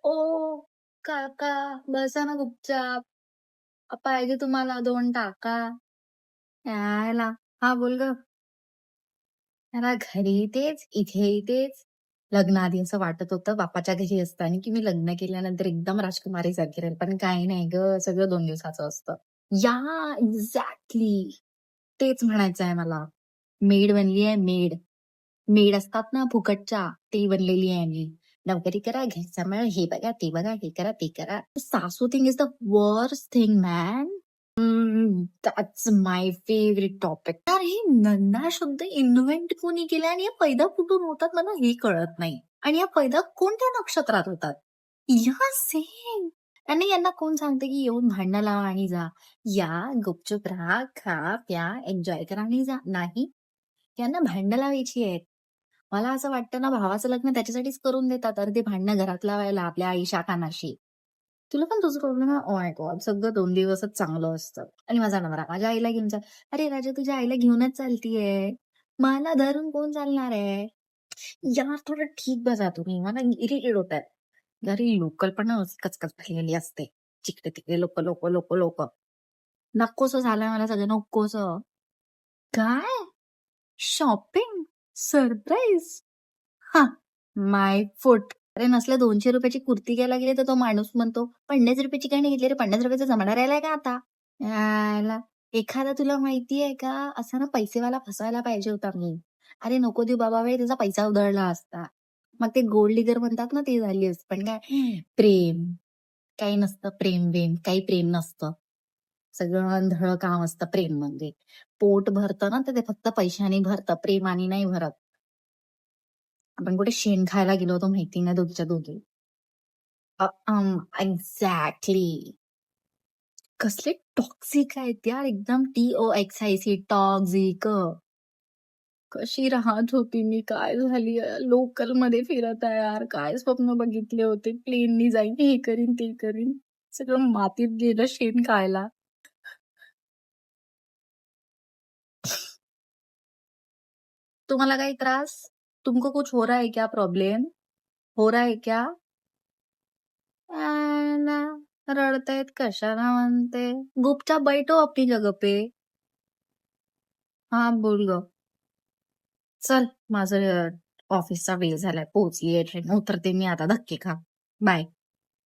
ओ काका, बसा ना गुपचाप. पाहिजे तुम्हाला 2 टाका. यायला. हा बोल ग. जरा घरी तेच, इथेही तेच. लग्नाआधी असं वाटत होतं बापाच्या घरी असताना, की मी लग्न केल्यानंतर एकदम राजकुमारीसारखी राहील. पण काही नाही गं, सगळं 2 दिवसाचं असतं. या एक्झॅक्टली. तेच म्हणायचं आहे मला. मेड बनली आहे मेड. मेड असतात ना फुकटच्या, ते बनलेली आहे मी. नोकरी करा, घर सांभाळा, हे बघा, ते बघा, हे करा, ते करा. सासू thing is the worst thing man. That's my favourite topic. यार हे नन्ना शब्द इन्व्हेंट कोणी केलाय आणि या पैदा कुठून होतात मला हे कळत नाही. आणि या पैदा कोणत्या नक्षत्रात होतात? या सेम. आणि यांना कोण सांगते की येऊन भांडणं लावा आणि जा. या गुपचूप राहा, खा, प्या, एन्जॉय करा आणि जा. नाही, यांना भांडणं लावायची आहेत. मला असं वाटतं ना भावाचं लग्न त्याच्यासाठीच करून देतात. अरे ते भांडणं घरात लावायला आपल्या आई शाकानाशी. तुला पण तुझं प्रॉब्लेम आहे? Oh my God! सगळं 2 दिवसच चांगलं असतं. आणि माझा नवरा माझ्या आईला घेऊन जा. अरे राजा तुझ्या आईला घेऊनच चालतीये. मला धरून कोण चालणार आहे? यार थोडं ठीक बसा तुम्ही. मला इरिटेट होतंय. घरी लोकल पण ना कचकच भरलेली असते. जिकडे-तिकडे लोकं, लोकं, लोकं, लोकं. नकोसं झालंय मला सगळं नकोसं. काय? शॉपिंग? सरप्राईज? हां, माय फूट. अरे नसल्या ₹200 ची कुर्ती घ्यायला गेले, तर तो माणूस म्हणतो, ₹50 ची का नाही घेतली रे? ₹50 जमाना राहिलाय का आता? याला एखादा तुला माहितीये का, असा ना पैसेवाला फसवायला पाहिजे होता मी. अरे नको देऊ बाबा वेळ, त्याचा पैसा उधळला असता. मग ते गोल्ड डिगर म्हणतात ना, ते झाली असती. पण काय प्रेम, काही नसतं प्रेम-बिम, काही प्रेम नसतं. सगळं आंधळं काम असतं प्रेम म्हणजे. पोट भरतं ना, तर ते फक्त पैशाने भरतं, प्रेमाने नाही भरत. आपण कुठे शेण खायला गेलो होतो माहिती नाही दोघीच्या दोघी. एक्झॅक्टली. कसले टॉक्सिक आहेत यार एकदम TOXIC टॉक्सिक. कशी राहत होती मी, काय झाली लोकलमध्ये फिरत आहे यार. काय स्वप्न बघितले होते. प्लेननी जाईन, हे करीन, ते करीन. सगळं मातीत गेलं शेण खायला. तुम्हाला काही त्रास? तुमको कुछ हो रहा है क्या प्रॉब्लेम? हो रहा है क्या? ना रडतायत कशाला म्हणते? गुपचाप बैठो अपनी जगह पे. हा बोल ग. चल माझं ऑफिसचा वेळ झालाय. पोहोचलीये ट्रेन. उतरते मी आता धक्के खा. बाय.